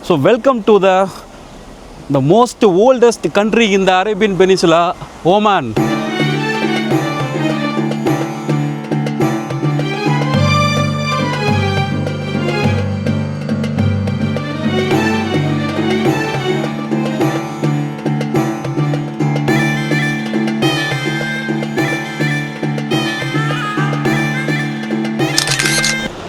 So welcome to the most oldest country in the Arabian Peninsula, Oman.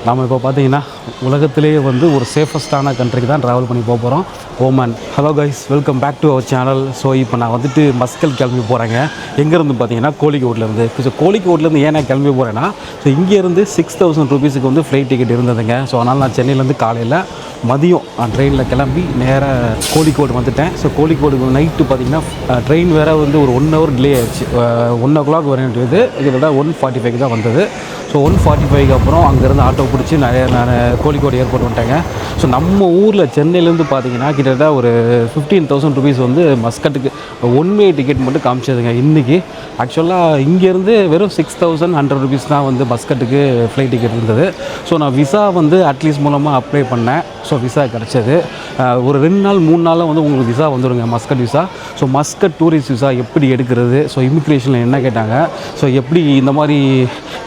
நாம் இப்போ பார்த்தீங்கன்னா உலகத்திலேயே வந்து ஒரு சேஃபஸ்டான கண்ட்ரிக்கு தான் ட்ராவல் பண்ணி போக போகிறோம், Oman. Hello guys, welcome back to our channel. So இப்போ நான் வந்துட்டு மஸ்கல் கிளம்பி போகிறேங்க. எங்கேருந்து பார்த்தீங்கன்னா கோழிக்கோட்லேருந்து. ஸோ கோழிக்கோட்லேருந்து ஏன் நான் கிளம்பி போகிறேன்னா, ஸோ இங்கேருந்து 6000 ருபீஸுக்கு வந்து ஃப்ளைட் டிக்கெட் இருந்ததுங்க. ஸோ அதனால் நான் சென்னையிலேருந்து காலையில் மதியம் ட்ரெயினில் கிளம்பி நேராக கோழிக்கோடு வந்துட்டேன். ஸோ கோழிக்கோடுக்கு நைட்டு பார்த்திங்கன்னா ட்ரெயின் வேறு வந்து ஒரு 1 ஹவர் டிலே ஆயிடுச்சு. 1 o'clock வர வேண்டியது, இதோட 1:45 தான் வந்தது. ஸோ 1:45 அப்புறம் அங்கேருந்து ஆட்டோ பிடிச்சி நான் கோழிக்கோடு ஏர்போர்ட் வந்துட்டேங்க. ஸோ நம்ம ஊரில் சென்னையிலேருந்து பார்த்தீங்கன்னா கிட்டத்தட்ட ஒரு 15,000 ருபீஸ் வந்து மஸ்கட்டுக்கு ஒன் வே டிக்கெட் மட்டும் காமிச்சதுங்க இன்றைக்கி. ஆக்சுவலாக இங்கேருந்து வெறும் 6,100 ருபீஸ் தான் வந்து மஸ்கட்டுக்கு ஃப்ளைட் டிக்கெட் இருந்தது. ஸோ நான் விசா வந்து அட்லீஸ்ட் மூலமாக அப்ளை பண்ணேன். ஸோ விசா கிடச்சது. ஒரு 2 நாள் 3 நாளில் வந்து உங்களுக்கு விசா வந்துடுங்க, Muscat visa. So Muscat tourist visa எப்படி எடுக்கிறது, ஸோ இமிக்ரேஷனில் என்ன கேட்டாங்க, ஸோ எப்படி இந்த மாதிரி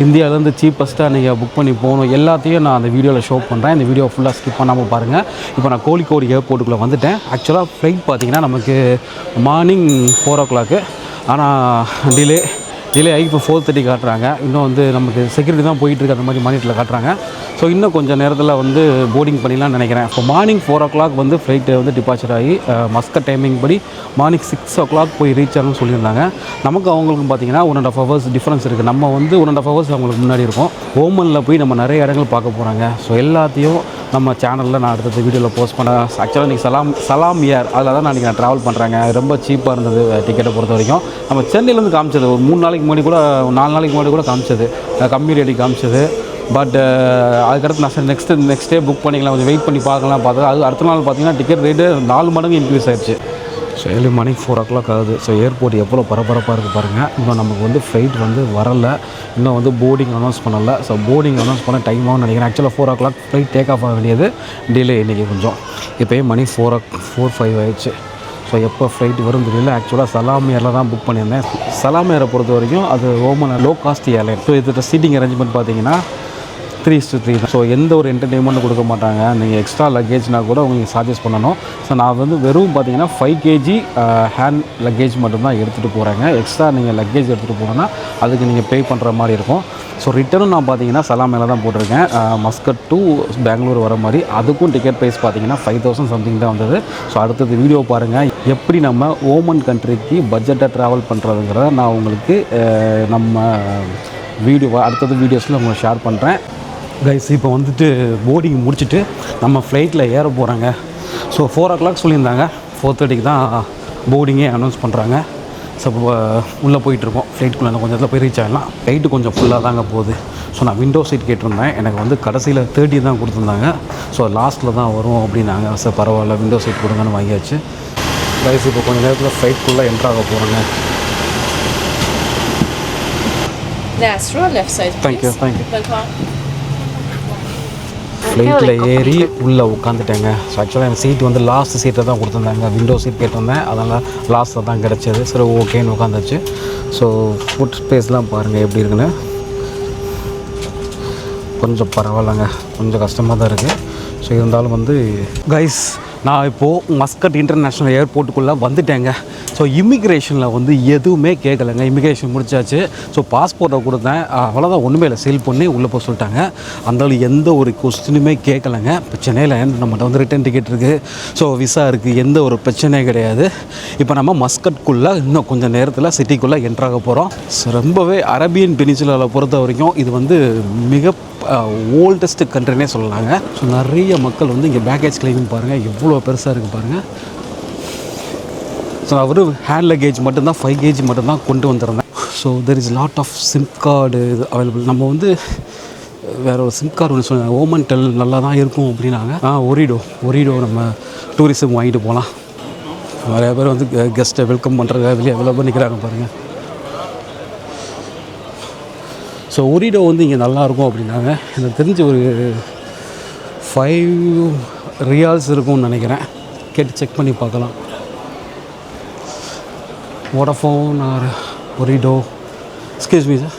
இந்தியாவிலேருந்து சீப்பஸ்ட்டாக நீங்கள் புக் பண்ணி போகணும், எல்லாத்தையும் நான் அந்த வீடியோவில் ஷோ பண்ணுறேன். இந்த வீடியோ ஃபுல்லாக ஸ்கிப் பண்ணாமல் பாருங்கள். இப்போ நான் கோழிக்கோடு ஏர்போர்ட்டுக்குள்ளே வந்துட்டேன். ஆக்சுவலாக ஃப்ளைட் பார்த்திங்கன்னா நமக்கு மார்னிங் 4 o'clock, ஆனால் டிலே ஆகி இப்போ 4:30 காட்டுறாங்க. இன்னும் வந்து நமக்கு செக்யூரிட்டி தான் போயிட்டுருக்கு, அந்த மாதிரி மானிட்டரில் காட்டுறாங்க. ஸோ இன்னும் கொஞ்சம் நேரத்தில் வந்து போர்டிங் பண்ணிடலாம்னு நினைக்கிறேன். இப்போ மார்னிங் 4 o'clock வந்து ஃப்ளைட்டு வந்து டிபார்ச்சர் ஆகி மஸ்கட் டைமிங் படி மார்னிங் 6 o'clock போய் ரீச் ஆகணும்னு சொல்லியிருந்தாங்க. நமக்கு அவங்களுக்கும் பார்த்திங்கன்னா 1.5 hours டிஃப்ரென்ஸ் இருக்குது. நம்ம வந்து 1.5 hours அவங்களுக்கு முன்னாடி இருக்கும். ஓமனில் போய் நம்ம நிறைய இடங்கள் பார்க்க போகிறாங்க. ஸோ எல்லாத்தையும் நம்ம சேனலில் நான் அடுத்த வீடியோவில் போஸ்ட் பண்ணேன். ஆக்சுவலாக இன்றைக்கி சலாம் ஏர் அதில் தான் நான் ட்ராவல் பண்ணுறாங்க. ரொம்ப சீப்பாக இருந்தது டிக்கெட்டை பொறுத்த வரைக்கும். நம்ம சென்னையிலேருந்து காமிச்சது ஒரு 3 நாளைக்கு முன்னாடி கூட 4 நாளைக்கு முன்னாடி கூட காமிச்சது, கம்மி ரேட்டி காமிச்சது. பட் அதுக்கடுத்து நான் நெக்ஸ்ட் டே புக் பண்ணிக்கலாம், கொஞ்சம் வெயிட் பண்ணி பார்க்கலாம் பார்த்தது. அது அடுத்த நாள் பார்த்திங்கன்னா டிக்கெட் ரேட்டு 4 மடங்கு இன்க்ரீஸ் ஆகிடுச்சு. ஸோ ஏர்லி மார்னிங் 4 o'clock ஆகுது. ஸோ ஏர்போர்ட் எவ்வளோ பரபரப்பாக இருக்குது பாருங்கள். இன்னும் நமக்கு வந்து ஃப்ளைட் வந்து வரலை, இன்னும் வந்து போர்டிங் அனௌன்ஸ் பண்ணலை. ஸோ போர்டிங் அனௌன்ஸ் பண்ண டைம் ஆகும்னு நினைக்கிறேன். ஆக்சுவலாக 4 o'clock ஃப்ளைட் டேக் ஆஃப் ஆக வேண்டியது, டிலே இன்றைக்கி கொஞ்சம். இப்போயே மணி 4:05 ஆகிடுச்சு. ஸோ எப்போ ஃப்ளைட் வரும் தெரியல. ஆக்சுவலாக சலாம் ஏரில் தான் புக் பண்ணியிருந்தேன். சலாம் ஏரை பொறுத்த வரைக்கும் அது Oman low cost airline. So இதோட சீட்டிங் அரேஞ்ச்மெண்ட் பார்த்தீங்கன்னா 3:3 தான். ஸோ எந்த ஒரு என்டர்டெயின்மெண்ட்டும் கொடுக்க மாட்டாங்க. நீங்கள் எக்ஸ்ட்ரா லக்கேஜ்னால் கூட உங்களுக்கு சார்ஜஸ் பண்ணணும். ஸோ நான் வந்து வெறும் பார்த்தீங்கன்னா 5 kg ஹேண்ட் லக்கேஜ் மட்டும்தான் எடுத்துகிட்டு போகிறேங்க. எக்ஸ்ட்ரா நீங்கள் லக்கேஜ் எடுத்துகிட்டு போனோன்னா அதுக்கு நீங்கள் பே பண்ணுற மாதிரி இருக்கும். ஸோ ரிட்டர்னும் நான் பார்த்தீங்கன்னா சலாம் மேலே தான் போட்டிருக்கேன். மஸ்கட் டு பெங்களூர் வர மாதிரி. அதுக்கும் டிக்கெட் ப்ரைஸ் பார்த்தீங்கன்னா 5,000 சம்திங் தான் வந்தது. ஸோ அடுத்தது வீடியோ பாருங்கள், எப்படி நம்ம ஓமன் கண்ட்ரிக்கு பட்ஜெட்டாக ட்ராவல் பண்ணுறதுங்கிறத நான் உங்களுக்கு நம்ம அடுத்தது வீடியோஸில் உங்களுக்கு ஷேர் பண்ணுறேன். கைஸ், இப்போ வந்துட்டு போர்டிங் முடிச்சுட்டு நம்ம ஃப்ளைட்டில் ஏற போகிறாங்க. ஸோ 4 o'clock சொல்லியிருந்தாங்க, 4:30 தான் போர்டிங்கே அனௌன்ஸ் பண்ணுறாங்க. ஸோ உள்ளே போயிட்டுருக்கோம். ஃப்ளைட்டுக்குள்ளே கொஞ்சம் இடத்துல போய் ரீச் ஆகிடலாம். ஃப்ளைட்டு கொஞ்சம் ஃபுல்லாக தாங்க போகுது. ஸோ நான் விண்டோ சீட் கேட்டிருந்தேன். எனக்கு வந்து கடைசியில் 30 தான் கொடுத்துருந்தாங்க. ஸோ லாஸ்ட்டில் தான் வரும் அப்படின்னாங்க. ஸோ பரவாயில்ல, விண்டோ சீட் கொடுங்கன்னு வாங்கியாச்சு. கைஸ், இப்போ கொஞ்சம் நேரத்தில் ஃப்ளைட்டுக்குள்ளே என்ட்ராக போகிறேங்க. தேங்க்யூ. ஃப்ளைட்டில் ஏறி உள்ளே உட்காந்துட்டேங்க. ஸோ ஆக்சுவலாக எனக்கு சீட் வந்து லாஸ்ட் சீட்டை தான் கொடுத்துருந்தாங்க. விண்டோ சீட் கேட்டிருந்தேன், அதனால் லாஸ்ட்டில் தான் கிடச்சிது. சரி, ஓகேன்னு உட்காந்துச்சு. ஸோ ஃபுட் ஸ்பேஸ்லாம் பாருங்கள் எப்படி இருக்குன்னு. கொஞ்சம் பரவாயில்லைங்க, கொஞ்சம் கஷ்டமாக தான் இருக்குது. ஸோ இருந்தாலும் வந்து கைஸ், நான் இப்போது மஸ்கட் இன்டர்நேஷ்னல் ஏர்போர்ட்டுக்குள்ளே வந்துட்டேங்க. ஸோ இமிக்ரேஷனில் வந்து எதுவுமே கேட்கலைங்க. இமிக்ரேஷன் முடிச்சாச்சு. ஸோ பாஸ்போர்ட்டை கொடுத்தேன், அவ்வளோதான், ஒன்றுமே இல்லை. சீல் பண்ணி உள்ளே போக சொல்லிட்டாங்க. அந்தாலும் எந்த ஒரு கொஸ்டினுமே கேட்கலைங்க. இப்போ சென்னையில் நம்மகிட்ட வந்து ரிட்டன் டிக்கெட் இருக்குது, ஸோ விசா இருக்குது, எந்த ஒரு பிரச்சனையும் கிடையாது. இப்போ நம்ம மஸ்கட்குள்ளே இன்னும் கொஞ்சம் நேரத்தில் சிட்டிக்குள்ளே என்ட்ராக போகிறோம். ஸோ ரொம்பவே அரேபியன் பெனின்சுலாவில் பொறுத்த வரைக்கும் இது வந்து மிக ஓல்டஸ்ட் கண்ட்ரினே சொல்லலாங்க. ஸோ நிறைய மக்கள் வந்து இங்கே பேக்கேஜ் கிளைமிங் பாருங்கள், எவ்வளோ பெருசாக இருக்குது பாருங்கள். ஸோ அவர் ஹேண்ட் லக்கேஜ் மட்டும்தான் 5 kg மட்டும்தான் கொண்டு வந்திருந்தேன். So there is lot of SIM card available. நம்ம வந்து வேறு ஒரு சிம் கார்டு ஒன்று சொன்னாங்க, ஓமன் டெல் நல்லா தான் இருக்கும் அப்படின்னாங்க. ஒரிடோ நம்ம டூரிசம் வாங்கிட்டு போகலாம். நிறைய பேர் வந்து கெஸ்ட்டை வெல்கம் பண்ணுறாங்க, வெளியே எவ்வளோ பேர் நிற்கிறாங்க பாருங்கள். ஸோ ஒரிடோ வந்து இங்கே நல்லாயிருக்கும் அப்படின்னாங்க. எனக்கு தெரிஞ்சு ஒரு 5 ரியால்ஸ் இருக்கும்னு நினைக்கிறேன். கேட்டு செக் பண்ணி பார்க்கலாம். Vodafone or Ooredoo. Excuse me sir,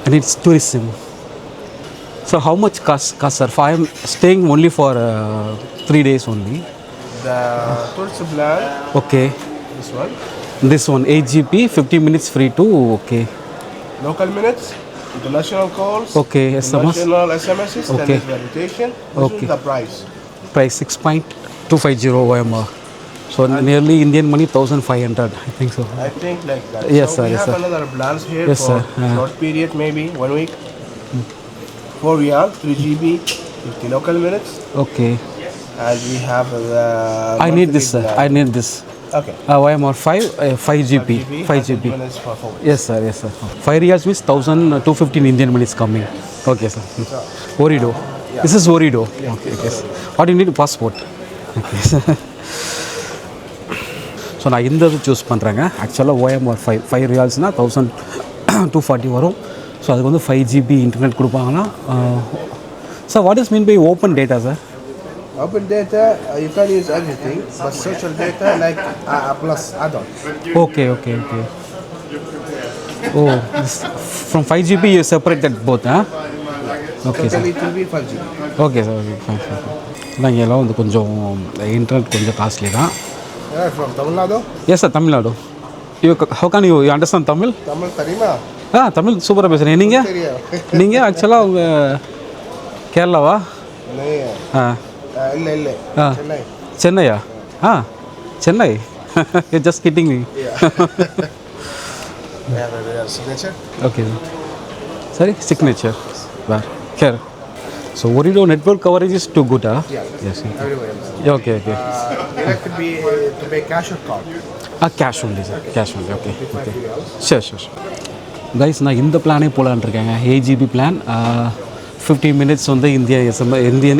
I need tourist SIM. So how much cost sir? If I am staying only for 3 days only. The tourist plan. Okay. This one 8 GB, 50 minutes free too. Okay. Local minutes, international calls. Okay, SMS. International SMSs. Okay. Then rotation. This Okay. is the price. Price 6.250 OMR. So nearly Indian money 1,500. I think so. I think like that. Yes, so sir, we yes, have sir. another plans here Yes, for sir. short period, maybe 1 week. 4 riyal, 3 GB, 50 local minutes. Okay. And we have the. I need this sir. I need this. Okay. OMR 5 GB. 5 GB. Minutes for 4 weeks. Yes sir, yes sir. 5 riyals means 1,215 Indian money is coming. Okay sir. Orido. Yeah. This is Orido. Okay, okay. What do you need? Passport. Okay. So நான் இந்த இது choose பண்ணுறேங்க. ஆக்சுவலாக OMR 5 ரியால்ஸ்னால் 1,240 வரும். So அதுக்கு வந்து 5 GB internet கொடுப்பாங்கன்னா. Sir what is mean by open data sir? Open data, you can use everything, but social data like plus add-on. Okay, okay, okay. Oh, from 5 GB you separated both, huh? Okay, sir. Totally it will be 5 GB. Okay, sir. Okay, fine, fine. நான் இங்கெல்லாம் வந்து கொஞ்சம் internet கொஞ்சம் costly தான். Yeah, from Tamil Nadu? Yes, sir, Tamil Nadu. How can you understand Tamil? Tamil தெரியுமா? தமிழ் சூப்பராக பேசுகிறேன். நீங்கள்? நீங்கள் ஆக்சுவலாக அவங்க கேரளாவா? இல்லை சென்னை. சென்னையா? Chennai. Just kidding me. Signature? Okay. Sorry, signature. Where? Here. So Orido network coverage is too good, huh? Yeah. Yes. Everywhere. Okay, okay. You like to pay cash or card? Cash only, sir. Cash only. Okay. Okay. Sure, sure, sure. Guys, நான் இந்த பிளானே போலான்னு இருக்கேங்க. 8 GB plan. 50 minutes வந்து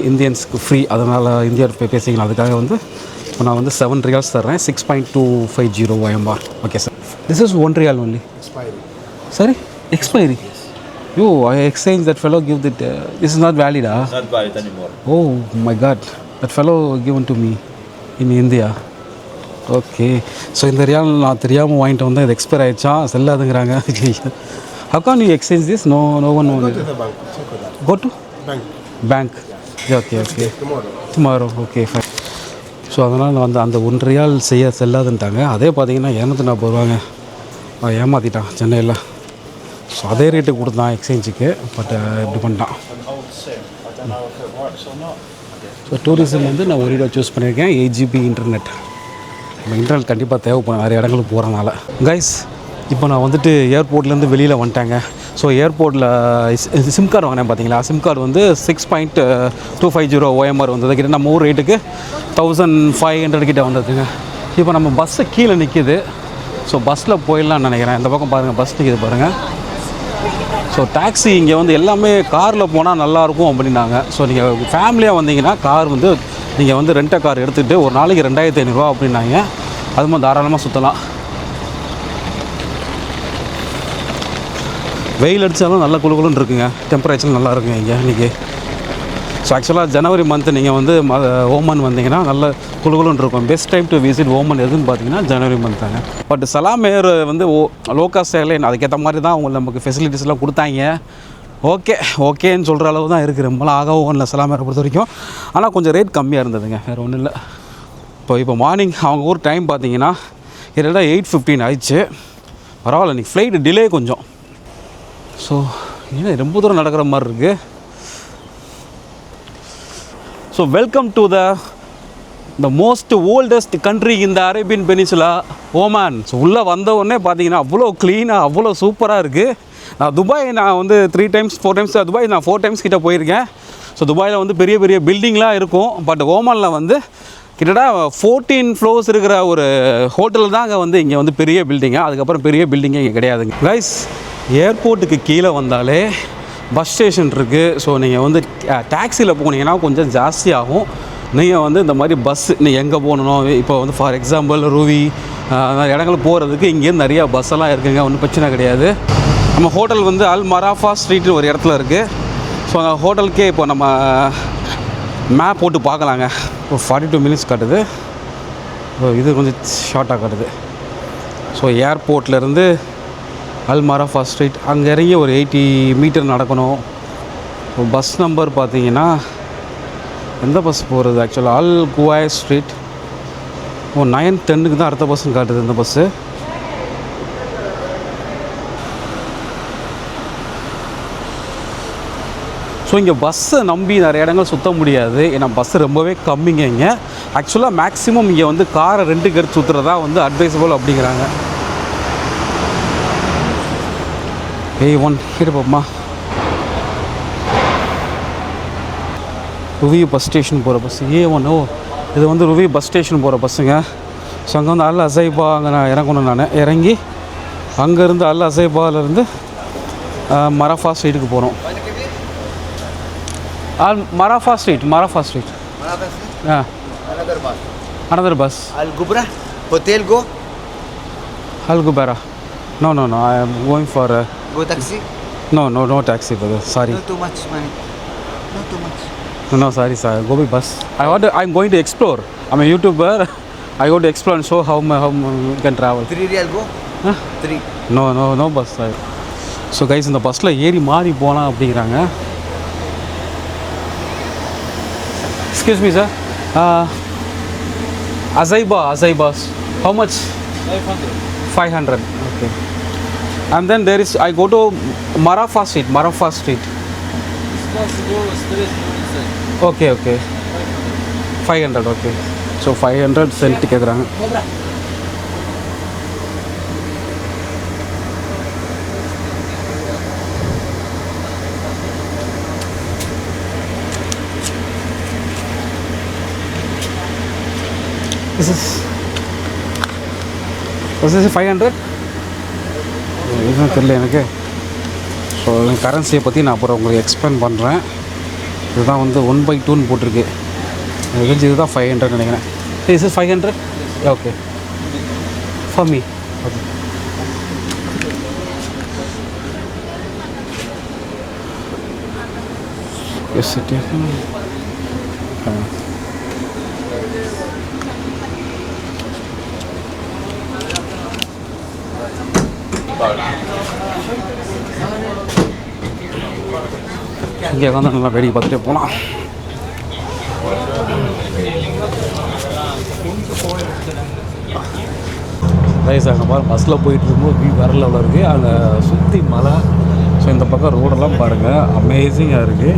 இந்தியன்ஸ்க்கு free. அதனால் India பேசிக்கலாம். அதுக்காக வந்து இப்போ நான் வந்து 7 ரியால்ஸ் தர்றேன். 6.250 OMR. Okay sir. This is 1 riyal only. Expiry. Sorry? Expiry. Yo, I exchanged that fellow. Give that. This is not valid, huh? It's not valid anymore. Oh my God, that fellow given to me in India. Okay, so இந்த ரியால் நான் தெரியாமல் வாங்கிட்டு வந்தேன். இது expire ஆகிடுச்சா, செல்லாதுங்கிறாங்க. How can you exchange this? No one Go knows. to the bank. Check with that. Go to Bank. Yeah, okay. Tomorrow. Okay, fine. So அதனால் வந்து அந்த 1 ரியால் செல்லாதுன்ட்டாங்க. அதே பார்த்தீங்கன்னா 240 ரூபாங்க. ஏமாற்றிட்டான் சென்னையில். ஸோ அதே ரேட்டுக்கு கொடுத்தான் எக்ஸ்சேஞ்சுக்கு. பட் இப்படி பண்ணிட்டான். ஸோ டூரிசம் வந்து நான் Orido சூஸ் பண்ணியிருக்கேன். 8 GB இன்டர்நெட். நம்ம இன்டர்நெட் கண்டிப்பாக தேவைப்படும் நிறைய இடங்களுக்கு போகிறனால. கைஸ், இப்போ நான் வந்துட்டு ஏர்போர்ட்லேருந்து வெளியில் வந்துட்டேங்க. ஸோ ஏர்போர்ட்டில் சிம் கார்டு வாங்கினேன் பார்த்தீங்களா. சிம் கார்டு வந்து 6.250 OMR வந்தது. கிட்ட நம்ம ஊர் ரேட்டுக்கு 1,500 கிட்ட வந்ததுங்க. இப்போ நம்ம பஸ்ஸு கீழே நிற்கிது. ஸோ பஸ்ஸில் போயிடலான்னு நினைக்கிறேன். இந்த பக்கம் பாருங்கள், பஸ் நிற்கிது பாருங்கள். ஸோ டாக்ஸி இங்கே வந்து எல்லாமே காரில் போனால் நல்லாயிருக்கும் அப்படின்னாங்க. ஸோ நீங்கள் ஃபேமிலியாக வந்தீங்கன்னா கார் வந்து நீங்கள் வந்து ரெண்ட்டை கார் எடுத்துகிட்டு ஒரு நாளைக்கு 2,500 அப்படின்னாங்க. அது மாதிரி தாராளமாக சுற்றலாம். வெயில் அடித்தாலும் நல்ல குளுகுலுன்னு இருக்குங்க. டெம்பரேச்சர் நல்லா இருக்குங்க இங்கே இன்றைக்கி. ஸோ ஆக்சுவலாக ஜனவரி மந்த்து நீங்கள் வந்து ஓமன் வந்தீங்கன்னா நல்ல குளுகுலுன்னு இருக்கும். Best time to visit Oman எதுன்னு பார்த்தீங்கன்னா ஜனவரி மந்த் தாங்க. பட் சலாம் ஏர் வந்து லோ காஸ்ட் ஏர்லைன், அதுக்கேற்ற மாதிரி தான் அவங்க நமக்கு ஃபெசிலிட்டிஸ்லாம் கொடுத்தாங்க. ஓகேன்னு சொல்கிற அளவு தான் இருக்குது. ரொம்பலாம் ஆகவும் இல்லை சலாம் ஏரை பொறுத்த வரைக்கும். ஆனால் கொஞ்சம் ரேட் கம்மியாக இருந்ததுங்க, வேறு ஒன்றும் இல்லை. இப்போ மார்னிங் அவங்க ஊர் டைம் பார்த்தீங்கன்னா கிட்டத்தட்ட 8:15 ஆயிடுச்சு. பரவாயில்ல, இன்றைக்கி ஃப்ளைட்டு டிலே கொஞ்சம். ஸோ ஏன்னா ரொம்ப தூரம் நடக்கிற மாதிரி இருக்குது. So welcome to the most oldest country இந்த அரேபியன் பெனிசுலா, ஓமான். ஸோ உள்ளே வந்தவுடனே பார்த்தீங்கன்னா அவ்வளோ க்ளீனாக அவ்வளோ சூப்பராக இருக்குது. நான் வந்து 3 times 4 times துபாய் நான் 4 times கிட்டே போயிருக்கேன். ஸோ துபாயில் வந்து பெரிய பெரிய பில்டிங்லாம் இருக்கும். பட் ஓமானில் வந்து கிட்டத்தட்ட 14 floors இருக்கிற ஒரு ஹோட்டல் தான் அங்கே வந்து இங்கே வந்து பெரிய பில்டிங்காக. அதுக்கப்புறம் பெரிய பில்டிங்கே இங்கே கிடையாதுங்க. கைஸ், ஏர்போர்ட்டுக்கு கீழே வந்தாலே பஸ் ஸ்டேஷன் இருக்குது. ஸோ நீங்கள் வந்து டாக்ஸியில் போனீங்கன்னா கொஞ்சம் ஜாஸ்தி ஆகும். நீங்கள் வந்து இந்த மாதிரி பஸ்ஸு நீங்கள் எங்கே போகணும், இப்போ வந்து ஃபார் எக்ஸாம்பிள் ரூவி இடங்களுக்கு போகிறதுக்கு இங்கேருந்து நிறையா பஸ்ஸெல்லாம் இருக்குங்க. ஒன்றும் பிரச்சனை கிடையாது. நம்ம ஹோட்டல் வந்து அல் மராஃபா ஸ்ட்ரீட் ஒரு இடத்துல இருக்குது. ஸோ அந்த ஹோட்டலுக்கே இப்போ நம்ம மேப் போட்டு பார்க்கலாங்க. இப்போ 42 மினிட்ஸ் காட்டுது. இது கொஞ்சம் ஷார்ட்டாக காட்டுது. ஸோ ஏர்போர்ட்லேருந்து அல் மராஃபா ஸ்ட்ரீட் அங்கே இறங்கி ஒரு 80 மீட்டர் நடக்கணும். பஸ் நம்பர் பார்த்தீங்கன்னா எந்த பஸ் போகிறது ஆக்சுவலாக அல் குவாய் ஸ்ட்ரீட் 9:10 தான் அடுத்த பஸ்ஸுன்னு காட்டுது இந்த பஸ்ஸு. ஸோ இங்கே பஸ்ஸை நம்பி நிறைய இடங்கள் சுற்ற முடியாது. ஏன்னா பஸ்ஸு ரொம்பவே கம்மிங்க இங்கே. ஆக்சுவலாக மேக்ஸிமம் இங்கே வந்து காரை ரெண்டுக்கு எடுத்து சுற்றுறதா வந்து அட்வைசபிள் அப்படிங்கிறாங்க. A1 இருப்போம்மா. ருவி பஸ் ஸ்டேஷன் போகிற பஸ் A1. இது வந்து ருவி பஸ் ஸ்டேஷன் போகிற பஸ்ஸுங்க. ஸோ அங்கே வந்து அல் அசைபா அங்கே நான் இறங்கணும். நான் இறங்கி அங்கேருந்து அல் அசைபாலேருந்து மராஃபா ஸ்ட்ரீட்டுக்கு போகிறோம். மராஃபா street. Another bus. Al Gubra Hotel go. Al Gubera. No. I am going for Go taxi. No taxi brother. Sorry. Not too much money. Not too much. No, sorry. Go by bus. I'm going to explore. I'm a YouTuber. I go to explore and show how we can travel. 3 real go. Huh? 3. No bus. So guys, இந்த பஸ்ஸில் ஏறி மாறி போகலாம் அப்படிங்கிறாங்க. Excuse me, sir. Azaibas. How much? 500. Okay. And then there is, I go to Marafa Street. Okay. 500. Okay. So 500 cent கேட்குறாங்க. Was this 500? இதுதான் தெரியல எனக்கு. ஸோ கரன்சியை பற்றி நான் அப்புறம் உங்களுக்கு எக்ஸ்பிளைன் பண்ணுறேன். இதுதான் வந்து 1/2 போட்டிருக்கு. எனக்கு தெரிஞ்சு இதுதான் 500 நினைக்கிறேன். Is it 500? Okay. For me. Okay. Yes, it is. இங்கே வந்து நல்லா வேடிக்கை பார்த்துட்டே போகலாம். ரைஸ் அங்கே பாருங்கள் பஸ்ஸில் போயிட்டு இருக்கும்போது வியூ வேறு லெவலில் இருக்குது. அங்கே சுற்றி மலை. ஸோ இந்த பக்கம் ரோடெல்லாம் பாருங்கள் அமேசிங்காக இருக்குது.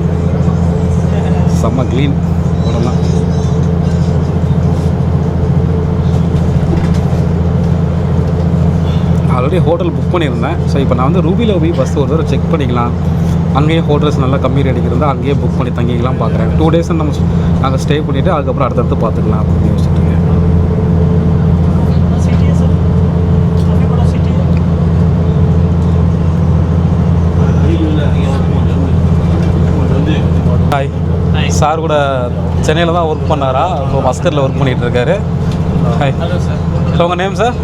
செம்ம க்ளீன் ரோடெல்லாம். ஆல்ரெடி ஹோட்டல் புக் பண்ணியிருந்தேன். ஸோ இப்போ நான் வந்து ரூபியில் போய் பஸ் ஒரு தடவை செக் பண்ணிக்கலாம். அங்கேயே ஹோட்டல்ஸ் நல்லா கம்மி ரேட்டுக்கு இருந்தால் அங்கேயே புக் பண்ணி தங்கிக்கலாம் பார்க்குறேன். 2 days நாங்கள் ஸ்டே பண்ணிவிட்டு அதுக்கப்புறம் அடுத்தடுத்து பார்த்துக்கலாம் அப்படின்னு யோசிச்சுட்டு இருக்கேன். ஹாய். சார் கூட சென்னையில் தான் ஒர்க் பண்ணாரா? இப்போ மஸ்கரில் ஒர்க் பண்ணிகிட்டு இருக்காரு. ஹாய். ஸோ உங்கள் name sir?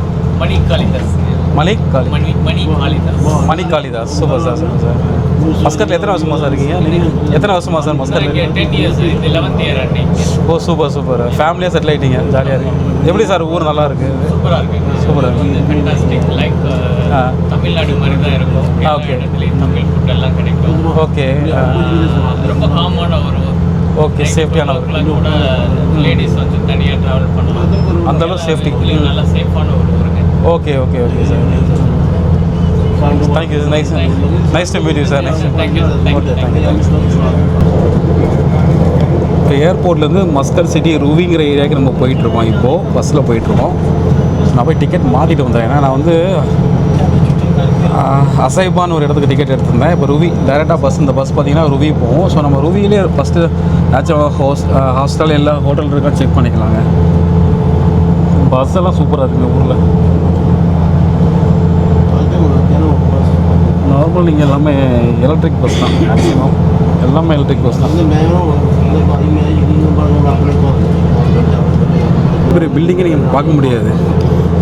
Mani Kalidas. Super sir. மஸ்கட்டில் எத்தனை வருஷமா சார் இருக்கீங்க? எத்தனை வருஷமா சார் மஸ்கட்டில்? 10 years. 11th year running. Oh super. ஃபேமிலியாக செட்டில் ஆகிட்டீங்க. ஜாலியாக இருக்குது. எப்படி சார் ஊர் நல்லா இருக்குது? சூப்பராக இருக்குது. சூப்பராக ஃபேண்டாஸ்டிக். லைக் தமிழ்நாடு மாதிரி தான் இருக்கும். ஓகே. தமிழ் ஃபுட் எல்லாம் கிடைக்கும். ஓகே. ரொம்ப காமான ஒரு ஓகே. சேஃப்டியான ஒரு கூட லேடிஸ் வந்து தனியாக ட்ராவல் பண்ணலாம். அந்தளவு சேஃப்டி நல்லா சேஃபான ஒரு ஊருங்க. Okay sir. Thank you. Nice to meet you sir. Thank you. இப்போ ஏர்போர்ட்லேருந்து மஸ்கட் சிட்டி ரூவிங்கிற ஏரியாவுக்கு நம்ம போயிட்டுருக்கோம். இப்போது பஸ்ஸில் போயிட்டுருக்கோம். நான் போய் டிக்கெட் மாற்றிட்டு வந்தேன். ஏன்னா நான் வந்து அசைபான்னு ஒரு இடத்துக்கு டிக்கெட் எடுத்திருந்தேன். இப்போ ருவி டைரெக்டாக பஸ். இந்த பஸ் பார்த்திங்கன்னா ருவி போகும். ஸோ நம்ம ருவியிலே ஃபஸ்ட்டு ஏதாச்சும் ஹாஸ்டல் எல்லாம் ஹோட்டல் இருக்கா செக் பண்ணிக்கலாங்க. பஸ் எல்லாம் சூப்பராக இருக்குங்க ஊரில். நார்மல் இங்கே எல்லாமே எலக்ட்ரிக் பஸ் தான். மேக்ஸிமம் எல்லாமே எலக்ட்ரிக் பஸ் தான். பெரிய பில்டிங்கை நீங்கள் பார்க்க முடியாது.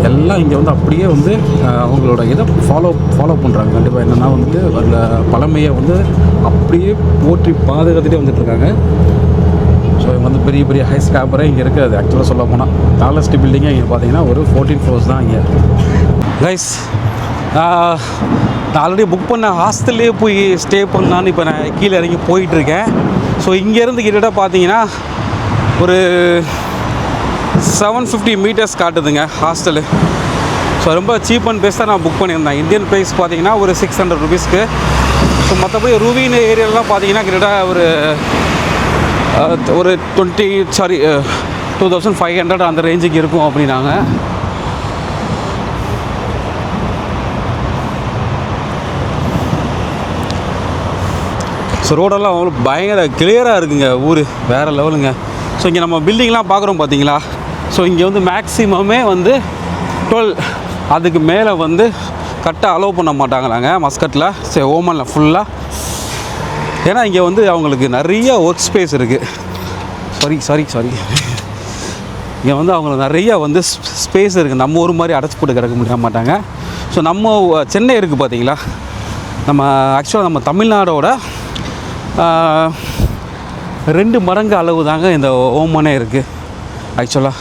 எல்லாம் இங்கே வந்து அப்படியே வந்து அவங்களோட இதை ஃபாலோ பண்ணுறாங்க. கண்டிப்பாக என்னென்னா வந்துட்டு அதில் பழமையை வந்து அப்படியே போற்றி பாதுகாத்துகிட்டே வந்துட்டுருக்காங்க. ஸோ இங்கே வந்து பெரிய பெரிய ஹை ஸ்கிராப்பரே இங்கே இருக்குது. ஆக்சுவலாக சொல்ல போனால் டாலஸ்ட் பில்டிங்கே இங்கே பார்த்தீங்கன்னா ஒரு 14 floors தான் இங்கே. கைஸ், நான் ஆல்ரெடி புக் பண்ண ஹாஸ்டல்லே போய் ஸ்டே பண்ணலான்னு இப்போ நான் கீழே இறங்கி போயிட்டுருக்கேன். ஸோ இங்கேருந்து கிட்டத்தட்ட பார்த்தீங்கன்னா ஒரு 750 meters காட்டுதுங்க ஹாஸ்டலு. ஸோ ரொம்ப சீப் அண்ட் பெஸ்ட்டாக நான் புக் பண்ணியிருந்தேன். இந்தியன் ப்ரைஸ் பார்த்தீங்கன்னா ஒரு 600 rupeesக்கு. ஸோ மற்றபடி ரூவின் ஏரியாலாம் பார்த்தீங்கன்னா கிட்டத்தட்ட ஒரு 2500 அந்த ரேஞ்சுக்கு இருக்கும் அப்படின்னாங்க. ஸோ ரோடெல்லாம் அவ்வளோ பயங்கர கிளியராக இருக்குங்க. ஊர் வேறு லெவலுங்க. ஸோ இங்கே நம்ம பில்டிங்லாம் பார்க்குறோம் பார்த்தீங்களா. ஸோ இங்கே வந்து மேக்ஸிமமே வந்து 12 அதுக்கு மேலே வந்து கட்ட அலோவ் பண்ண மாட்டாங்களாங்க மஸ்கட்டில். சரி, ஓமனில் ஃபுல்லாக. ஏன்னா இங்கே வந்து அவங்களுக்கு நிறைய ஒர்க் ஸ்பேஸ் இருக்குது. சாரி இங்கே வந்து அவங்களுக்கு நிறைய வந்து ஸ்பேஸ் இருக்குது. நம்ம ஊர் மாதிரி அடைச்சி போட்டு கிடக்க முடிய மாட்டாங்க. ஸோ நம்ம சென்னை இருக்குது பார்த்தீங்களா, நம்ம ஆக்சுவலாக நம்ம தமிழ்நாடோட 2 மடங்கு அளவு தாங்க இந்த ஓமனே இருக்குது ஆக்சுவலாக.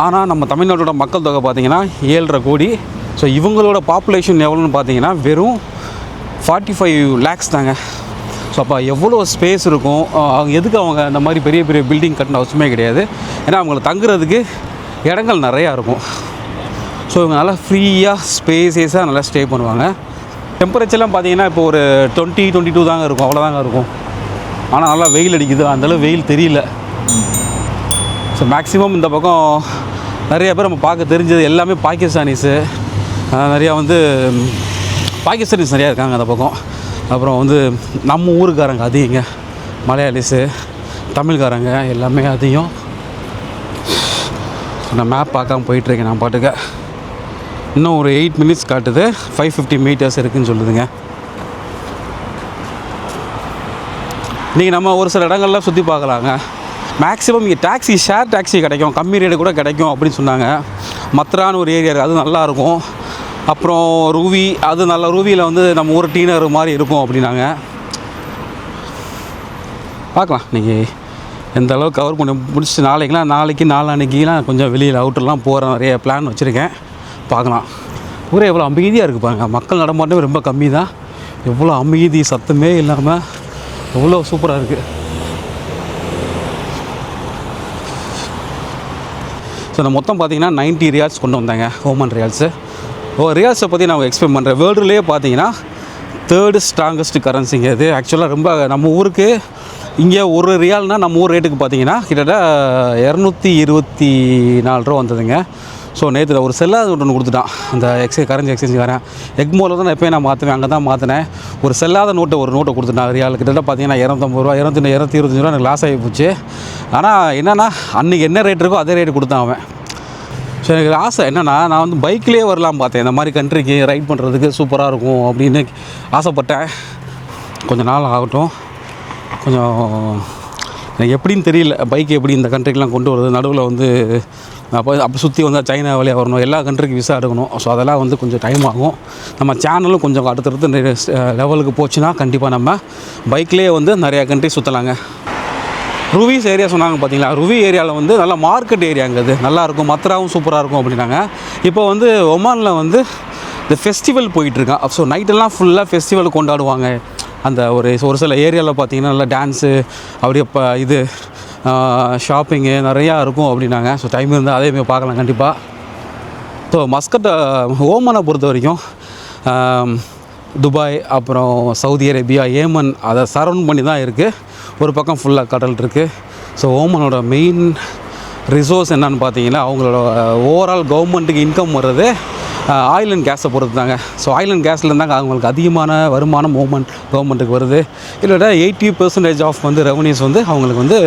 ஆனால் நம்ம தமிழ்நாட்டோட மக்கள் தொகை பார்த்திங்கன்னா 7.5 கோடி. ஸோ இவங்களோட பாப்புலேஷன் எவ்வளோன்னு பார்த்தீங்கன்னா வெறும் 45 lakhs தாங்க. ஸோ அப்போ எவ்வளோ ஸ்பேஸ் இருக்கும். எதுக்கு அவங்க இந்த மாதிரி பெரிய பெரிய பில்டிங் கட்டின அவசியமே கிடையாது. ஏன்னா அவங்களுக்கு தங்குறதுக்கு இடங்கள் நிறையா இருக்கும். ஸோ இவங்க நல்லா ஃப்ரீயாக ஸ்பேஸஸாக நல்லா ஸ்டே பண்ணுவாங்க. டெம்பரேச்சர்லாம் பார்த்தீங்கன்னா இப்போ ஒரு 20-22 தாங்க இருக்கும், அவ்வளோதாங்க இருக்கும். ஆனால் நல்லா வெயில் அடிக்குது, அந்தளவு வெயில் தெரியல. ஸோ மேக்ஸிமம் இந்த பக்கம் நிறைய பேர் நம்ம பார்க்க தெரிஞ்சது எல்லாமே பாகிஸ்தானிஸு. நிறையா வந்து பாகிஸ்தானிஸ் நிறையா இருக்காங்க அந்த பக்கம். அப்புறம் வந்து நம்ம ஊருக்காரங்க அதிகங்க, மலையாளிஸு, தமிழ்காரங்க எல்லாமே அதிகம். நான் மேப் பார்க்காம போயிட்டுருக்கேன் நான் பாட்டுக்க. இன்னும் ஒரு 8 minutes காட்டுது. 550 meters இருக்குதுன்னு சொல்லுதுங்க. நீங்கள் நம்ம ஒரு சில இடங்கள்லாம் சுற்றி பார்க்கலாங்க. மேக்ஸிமம் இங்கே ஷேர் டாக்ஸி கிடைக்கும், கம்மி ரேட்டு கூட கிடைக்கும் அப்படின்னு சொன்னாங்க. மத்ரான்னு ஒரு ஏரியா இருக்குது, அது நல்லாயிருக்கும். அப்புறம் ரூவி, அது நல்லா ரூவியில் வந்து நம்ம ஊர் டீனர் மாதிரி இருக்கும் அப்படின்னாங்க. பார்க்கலாம் நீங்கள் எந்த அளவுக்கு கவர் பண்ணி முடிச்சுட்டு நாளைக்கு நாளான்னைக்கெலாம் கொஞ்சம் வெளியில் அவுட்டர்லாம் போகிற நிறைய பிளான் வச்சுருக்கேன். பார்க்கலாம். ஊரே எவ்வளோ அமைதியாக இருக்குது பாருங்க. மக்கள் நடமாட்டமே ரொம்ப கம்மி தான். எவ்வளோ அமைதி, சத்தமே இல்லாமல் எவ்வளோ சூப்பராக இருக்குது. ஸோ நான் மொத்தம் பார்த்தீங்கன்னா 90 ரியால்ஸ் கொண்டு வந்தாங்க, ஓமன் ரியால்ஸு. ரியால்ஸை பற்றி நான் எக்ஸ்பிளைன் பண்ணுறேன். வேர்ல்டுலேயே பார்த்தீங்கன்னா 3rd strongest கரன்சிங்க இது. ஆக்சுவலாக ரொம்ப நம்ம ஊருக்கு இங்கே ஒரு ரியால்னால் நம்ம ஊர் ரேட்டுக்கு பார்த்தீங்கன்னா கிட்டத்தட்ட 224 ரூபா வந்ததுங்க. ஸோ நேற்று ஒரு செல்லாத நோட்டு ஒன்று கொடுத்துட்டான் அந்த கரன்சி எக்ஸ்சேஞ்ச் வரேன். எக்மோவில் தான் நான் எப்போயும் நான் மாற்றுவேன், அங்கே தான் மாற்றினேன். ஒரு செல்லாத ஒரு நோட்டை கொடுத்துட்டான் ரியால். கிட்டத்தட்ட பார்த்தீங்கன்னா 250 ரூபா, 225 ரூபா எனக்கு லாஸ் ஆகி போச்சு. ஆனால் என்னென்னா அன்றைக்கி என்ன ரேட் இருக்கோ அதே ரேட்டு கொடுத்தான் அவன். ஸோ எனக்கு ஆசை என்னென்னா, நான் வந்து பைக்லேயே வரலாம் பார்த்தேன். இந்த மாதிரி கண்ட்ரிக்கு ரைட் பண்ணுறதுக்கு சூப்பராக இருக்கும் அப்படின்னு ஆசைப்பட்டேன். கொஞ்சம் நாள் ஆகட்டும். கொஞ்சம் எனக்கு எப்படின்னு தெரியல, பைக் எப்படி இந்த கண்ட்ரிக்கெலாம் கொண்டு வருது. நடுவில் வந்து அப்போ சுற்றி வந்தால் சைனா வழியாக வரணும், எல்லா கண்ட்ரிக்கு விசா எடுக்கணும். ஸோ அதெல்லாம் வந்து கொஞ்சம் டைம் ஆகும். நம்ம சேனலும் கொஞ்சம் அடுத்தடுத்து லெவலுக்கு போச்சுன்னா கண்டிப்பாக நம்ம பைக்லேயே வந்து நிறையா கண்ட்ரி சுற்றலாங்க. ருவிஸ் ஏரியா சொன்னாங்க பார்த்தீங்களா, ருவி ஏரியாவில் வந்து நல்லா மார்க்கெட் ஏரியாங்க. அது நல்லாயிருக்கும், மத்ராவும் சூப்பராக இருக்கும் அப்படின்னாங்க. இப்போ வந்து ஒமானில் வந்து இந்த ஃபெஸ்டிவல் போயிட்டுருக்கான். ஸோ நைட்டெல்லாம் ஃபுல்லாக ஃபெஸ்டிவல் கொண்டாடுவாங்க. அந்த ஒரு சில ஏரியாவில் பார்த்தீங்கன்னா நல்லா டான்ஸு அப்படியே இது ஷாப்பிங்கு நிறையா இருக்கும் அப்படின்னாங்க. ஸோ டைம் இருந்தால் அதேமாதிரி பார்க்கலாம் கண்டிப்பாக. ஸோ மஸ்கட்டை ஓமனை பொறுத்த வரைக்கும் துபாய், அப்புறம் சவுதி அரேபியா, ஏமன் அதை சரவுண்ட் பண்ணி தான் இருக்குது. ஒரு பக்கம் ஃபுல்லாக கடல் இருக்குது. ஸோ ஓமனோட மெயின் ரிசோர்ஸ் என்னன்னு பார்த்தீங்கன்னா, அவங்களோட ஓவரால் கவர்மெண்ட்டுக்கு இன்கம் வர்றது ஆயில் அண்ட் கேஸை பொறுத்து தாங்க. ஸோ ஆயில் அண்ட் கேஸ்லேருந்தாங்க அவங்களுக்கு அதிகமான வருமானம் கவர்மெண்ட்டுக்கு வருது. இல்லைனா 80% ஆஃப் வந்து ரெவன்யூஸ் வந்து அவங்களுக்கு வந்து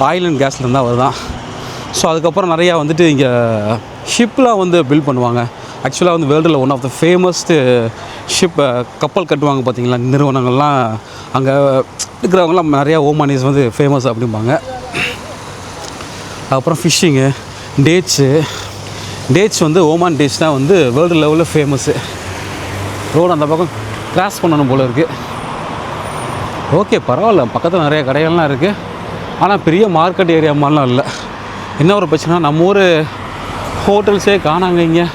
ஆயில் அண்ட் கேஸ்லேருந்து தான் வருதான். ஸோ அதுக்கப்புறம் நிறையா வந்துட்டு இங்கே ஷிப்லாம் வந்து பில்ட் பண்ணுவாங்க. ஆக்சுவலாக வந்து வேர்ல்டில் ஒன் ஆஃப் த ஃபேமஸ்ட்டு கப்பல் கட்டுவாங்க பார்த்தீங்களா நிறுவனங்கள்லாம். அங்கே இருக்கிறவங்களாம் நிறையா ஓமானிஸ் வந்து ஃபேமஸ் அப்படிம்பாங்க. அதுக்கப்புறம் ஃபிஷ்ஷிங்கு, டேட்ஸ் வந்து ஓமான் டேட்ஸ் தான் வந்து வேர்ல்டு லெவலில் ஃபேமஸ்ஸு. ரோடு அந்த பக்கம் கிராஸ் பண்ணணும் போல் இருக்குது. ஓகே, பரவாயில்ல, பக்கத்தில் நிறைய கடைகள்லாம் இருக்குது. ஆனால் பெரிய மார்க்கெட் ஏரியா மாதிரிலாம் இல்லை. என்ன ஒரு பிரச்சனை, நம்ம ஊர் ஹோட்டல்ஸே காணாங்க இங்கே.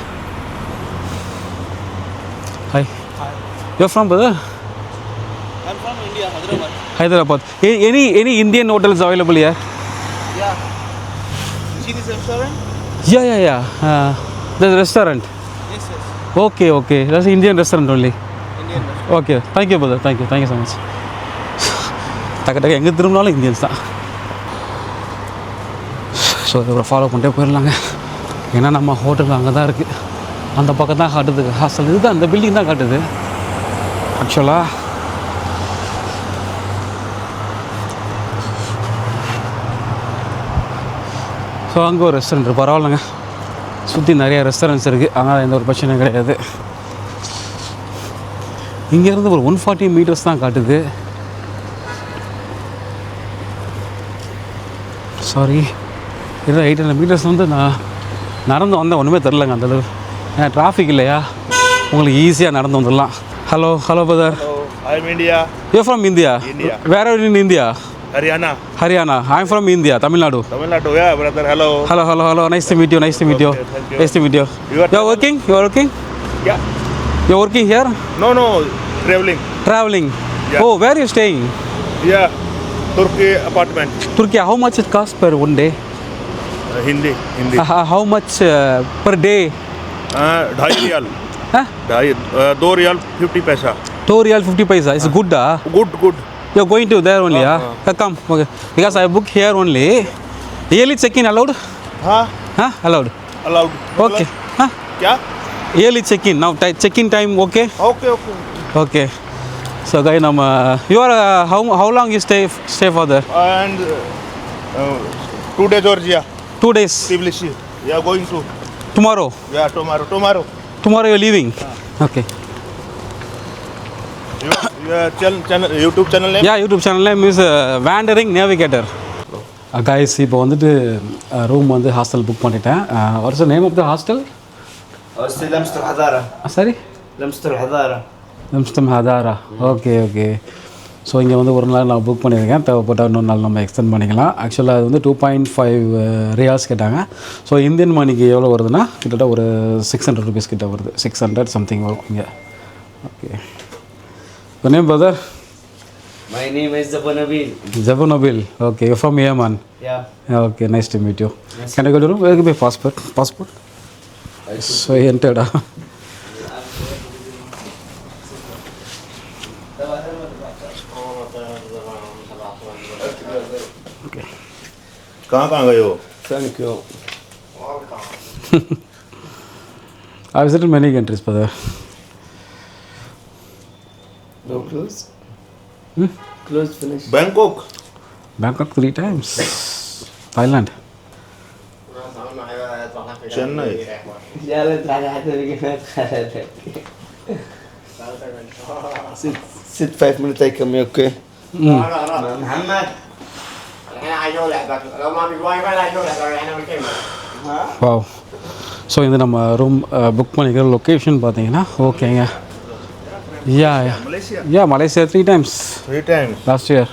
Hi, you from brother? I'm from India, Hyderabad. Hyderabad. Any Indian hotels available here? Yeah. You see this restaurant? Yeah. There's a restaurant. Yes. Okay. That's an Indian restaurant only. Indian restaurant. Okay. Thank you, brother. Thank you so much. டக்கு எங்கே திரும்பினாலும் Indians தான். So இதை follow பண்ணிட்டே போயிடலாங்க. ஏன்னா நம்ம hotel அங்கே தான் இருக்குது. அந்த பக்கம் தான் காட்டுது ஹாஸ்டல். இதுதான் இந்த பில்டிங் தான் காட்டுது ஆக்சுவலாக. ஸோ அங்கே ஒரு ரெஸ்டாரண்ட் இருக்குது, பரவாயில்லைங்க. சுற்றி நிறைய ரெஸ்டாரண்ட்ஸ் இருக்குது, அதனால் எந்த ஒரு பிரச்சனையும் கிடையாது. இங்கேருந்து ஒரு 140 மீட்டர்ஸ் தான் காட்டுது. சாரி, இல்லை 800 மீட்டர்ஸ் வந்து நான் நடந்து வந்தேன், ஒன்றுமே தெரிலங்க அந்தளவு. ஏன்னா டிராஃபிக் இல்லையா, உங்களுக்கு ஈஸியாக நடந்து வந்துடலாம். Hello brother. Hello, I'm India. You're from India? India. Where are you in India? Haryana. I'm from India, Tamil Nadu. Tamil Nadu, yeah, brother. Hello. Hello. Nice to meet you. Okay, thank you. Nice to meet you. You're working? Yeah. You're working here? No, traveling. Traveling? Yeah. Oh, where are you staying? Yeah, Turkey apartment. Turkey. How much it costs per one day? Hindi. How much per day? 2.5 riyal. Huh? 2 riyal 50 paisa. 2 riyal 50 paisa. It's good, ah? Good. You're going to there only, Come. Okay. Because I book here only. Yearly check-in allowed? Huh? Allowed. Okay. Huh? Kya? Yearly check-in. Now check-in time okay? Okay. So guys, you are how long you stay for there? And 2 days Georgia. 2 days. Tbilisi. Yeah, going to. Tomorrow. Yeah, tomorrow. Tomorrow you're leaving. Okay. Your channel, YouTube channel name? Yeah, YouTube channel name is Wandering Navigator. Guys, இப்போ வந்துட்டு room வந்து hostel book பண்ணிட்டேன். What's the name of the hostel? لمسة الحضارة. Sorry? لمسة الحضارة. லம்ஸ்டம் ஹதாரா. Okay. So இங்கே வந்து ஒரு நாள் நான் book பண்ணியிருக்கேன். தேவைப்பட்டால் இன்னொரு நாள் நம்ம எக்ஸ்டெண்ட் பண்ணிக்கலாம். ஆக்சுவலாக அது வந்து 2.5 ரியால்ஸ் கேட்டாங்க. ஸோ இந்தியன் மணிக்கு எவ்வளோ வருதுன்னா கிட்டத்தட்ட ஒரு 600 rupees கிட்ட வருது. 600 சம்திங் வரும் இங்கே. Okay. Your name, brother? My name is Zabanabil. Zabanabil. Okay, you're from Yemen. Yeah. Okay, nice to meet you. Can I go to room? Give me passport. So he entered. Okay. कहाँ गए हो? Thank you. I visited many countries, brother. No close? Close, finish. Bangkok, 3 times. Thailand. Chennai. Sit 5 minutes, I come here, okay? محمد الحين عجولك لو ما في واي فاي لا عجولك احنا بنكمل. Wow. So இது நம்ம room book பண்ணிக்கிற location பார்த்தீங்கன்னா ஓகேங்க. Malaysia 3 times last year.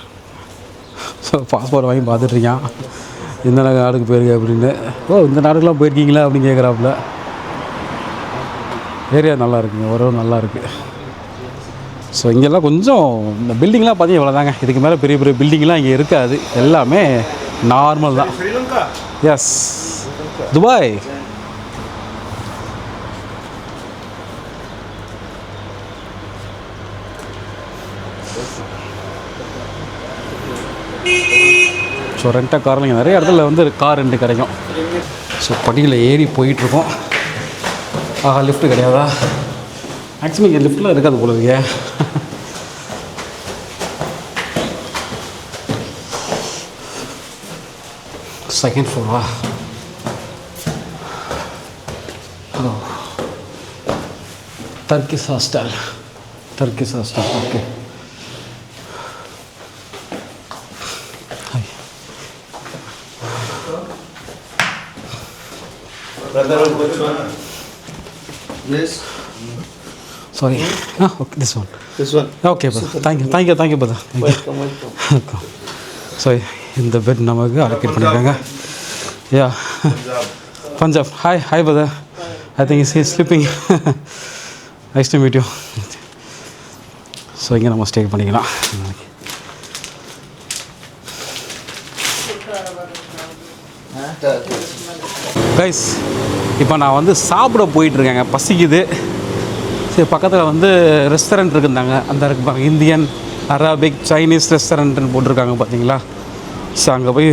So passport வாங்கி பார்த்துட்ருக்கான் இந்த நாடுக்கு போயிருக்கேன் அப்படின்னு. இந்த நாடுக்கெலாம் போயிருக்கீங்களா அப்படின்னு கேட்குறாப்புல. ஏரியா நல்லா இருக்குங்க, ஓரளவு நல்லா இருக்குது. ஸோ இங்கெல்லாம் கொஞ்சம் இந்த பில்டிங்லாம் பார்த்தீங்கன்னா இவ்வளோ தாங்க. இதுக்கு மேலே பெரிய பில்டிங்லாம் இங்கே இருக்காது, எல்லாமே நார்மல் தான். श्रीलंका. S, Dubai. ஸோ ரெண்டாக காரில் இங்கே நிறைய இடத்துல வந்து கார் ரெண்டு கிடைக்கும். ஸோ படியில் ஏறி போயிட்டுருக்கோம். லிஃப்ட்டு கிடையாதா? மேக்ஸிமம் இங்கே லிஃப்ட்லாம் இருக்காது போல இருக்கே. Second Flora? Hello, Turkish hostel. Okay. Brother, which one? This? Sorry. Okay, this one. This one. Okay, brother. Thank you, brother. Thank you. Welcome. Sorry. இந்த பெட் நமக்கு அலோகேட் பண்ணியிருக்காங்க. Yeah Punjab. Hi brother. I think is sleeping. Nice to meet you. So இங்கே நம்ம stay பண்ணிக்கலாம். Guys இப்போ நான் வந்து சாப்பிட போயிட்டுருக்கேங்க. பசிக்குது. சரி பக்கத்தில் வந்து ரெஸ்டாரண்ட் இருக்குந்தாங்க. அந்த இருக்கு பாருங்க, இந்தியன், அரபிக், சைனீஸ் ரெஸ்டாரண்ட்டுன்னு போட்டிருக்காங்க பார்த்தீங்களா. ஸோ அங்கே போய்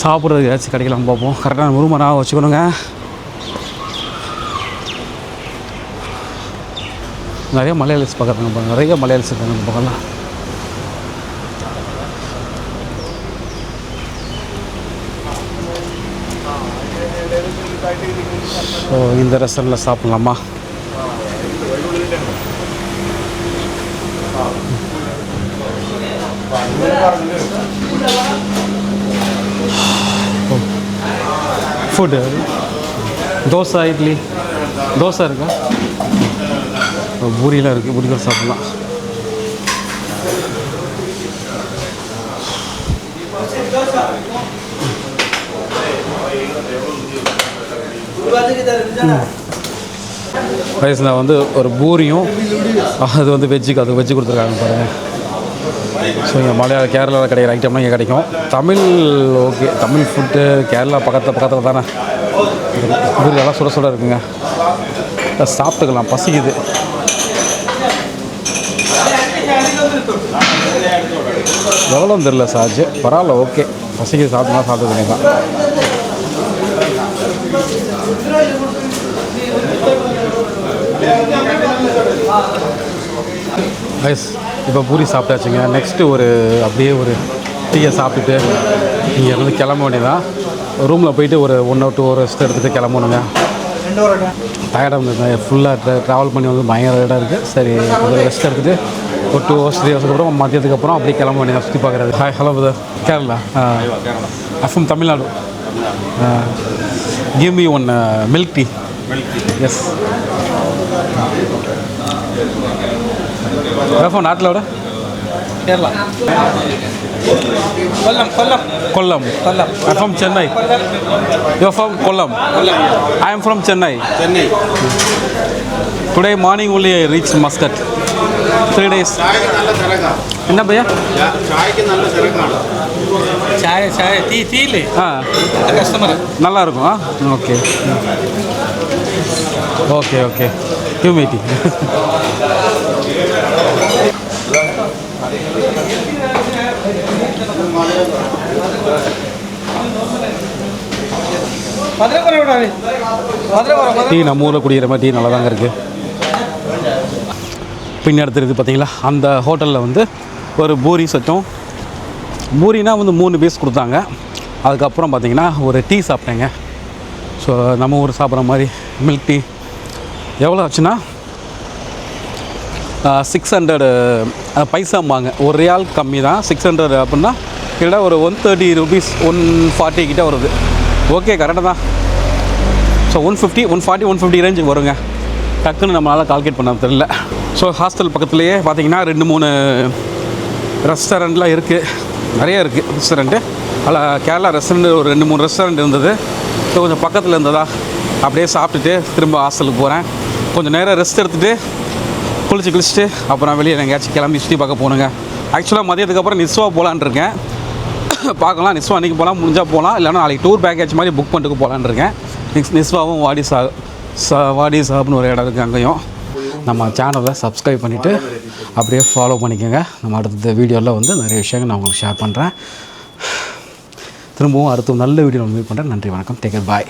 சாப்பிட்றது ஏதாச்சும் கிடைக்கலாம் பார்ப்போம். கரெக்டாக முருமனாக வச்சுக்கணுங்க. நிறைய மலையாளிஸ் பார்க்குறாங்க பாருங்க. நிறைய மலையாளிஸ் இருக்காங்க இந்த பக்கம்லாம். ஸோ இந்த ரெஸ்டாரண்ட்டில் சாப்பிட்லாமா? ஃபுட்டு தோசை, இட்லி, தோசை இருக்கா? பூரியெலாம் இருக்குது. பூரிகள் சாப்பிட்லாம். ரைஸில் வந்து ஒரு பூரியும் அது வந்து வெஜ்ஜுக்கு அது வெஜ்ஜு கொடுத்துருக்காங்க பாருங்கள். ஸோ இங்கே மலையாள கேரளாவில் கிடைக்கிற ஐட்டம்லாம் இங்கே கிடைக்கும். தமிழ் ஓகே, தமிழ் ஃபுட்டு கேரளா பக்கத்தில் தானே. பூரி எல்லாம் சுட சுட இருக்குங்க. சாப்பிட்டுக்கலாம். பசிக்குது. எவ்வளோன்னு தெரில சார்ஜ். பரவாயில்ல, ஓகே. பசிக்குது. சாப்பிட்டுக்கலாம். தான் ரைஸ் இப்போ பூரி சாப்பிட்டாச்சுங்க. நெக்ஸ்ட்டு அப்படியே ஒரு டீயை சாப்பிட்டுட்டு இங்கே இருந்து கிளம்ப வேண்டியதான். ரூமில் போயிட்டு ஒரு 1 or 2 hours எடுத்துகிட்டு கிளம்பணுங்க. டயர்டாக இருந்தது. ஃபுல்லாக ட்ராவல் பண்ணி வந்து பயங்கர இடம் இருக்குது. சரி ஒரு ரெஸ்ட் எடுத்துகிட்டு ஒரு 2 hours 3 hours அப்புறம் மதியத்துக்கு அப்புறம் அப்படியே கிளம்ப வேண்டியதான் சுற்றி பார்க்குறது. Hi hello brother. Kerala. From Tamil Nadu. give me one milk tea. Yes. From Natloda? Kerala. Kollam. I'm from Chennai. You're from Kollam? I am from Chennai. Today morning only I reached Muscat. 3 days. Enna bhaiya? Chai tea le. Customer. Nalla irukum. Okay. You meeting. Tea நம்ம ஊரில் குடிக்கிற மாதிரி tea நல்லா தாங்க இருக்குது. பின்னாடி எடுத்துருக்கு பார்த்தீங்களா, அந்த ஹோட்டலில் வந்து ஒரு பூரி சட்டம். பூரினா வந்து 3 பீஸ் கொடுத்தாங்க. அதுக்கப்புறம் பார்த்தீங்கன்னா ஒரு டீ சாப்பிட்டேங்க. ஸோ நம்ம ஊர் சாப்பிட்ற மாதிரி மில்க் டீ. எவ்வளோ ஆச்சுன்னா 600 பைசாம்பாங்க. ஒரு ரியால் கம்மி தான். 600 அப்படின்னா கிட்ட ஒரு 130 rupees 140 கிட்ட வருது. ஓகே, கரெக்டாக தான். ஸோ 150 140 150 ரேஞ்சுக்கு வருங்க. டக்குன்னு நம்மளால் கால்குலேட் பண்ண தெரியல. ஸோ ஹாஸ்டல் பக்கத்துலேயே பார்த்தீங்கன்னா 2-3 ரெஸ்டாரண்ட்லாம் இருக்குது. நிறைய இருக்குது ரெஸ்டாரண்ட்டு. அதில் கேரளா ரெஸ்டாரண்ட் ஒரு 2-3 ரெஸ்டாரண்ட் இருந்தது. ஸோ கொஞ்சம் பக்கத்தில் இருந்ததா அப்படியே சாப்பிட்டுட்டு திரும்ப ஹாஸ்டலுக்கு போகிறேன். கொஞ்சம் நேரம் ரெஸ்ட் எடுத்துகிட்டு குளிச்சுட்டு அப்புறம் வெளியே எங்கேயாச்சும் கிளம்பி சுற்றி பார்க்க போகணுங்க. ஆக்சுவலாக மதியத்துக்கு அப்புறம் நிஸ்வா போகலான் இருக்கேன். பார்க்கலாம், நிஸ்வா அன்றைக்கி போகலாம், முடிஞ்சால் போகலாம். இல்லைனா நாளைக்கு டூர் பேக்கேஜ் மாதிரி புக் பண்ணிட்டு போகலான் இருக்கேன். நிஸ்வாவும் வாடி சாப்னு ஒரு இடம் இருக்குது. அங்கேயும் நம்ம சேனலை சப்ஸ்கிரைப் பண்ணிவிட்டு அப்படியே ஃபாலோ பண்ணிக்கோங்க. நம்ம அடுத்த வீடியோவில் வந்து நிறைய விஷயங்கள் நான் உங்களுக்கு ஷேர் பண்ணுறேன். திரும்பவும் அடுத்த நல்ல வீடியோ மீட் பண்ணுறேன். நன்றி, வணக்கம். டேக் கேர், பாய்.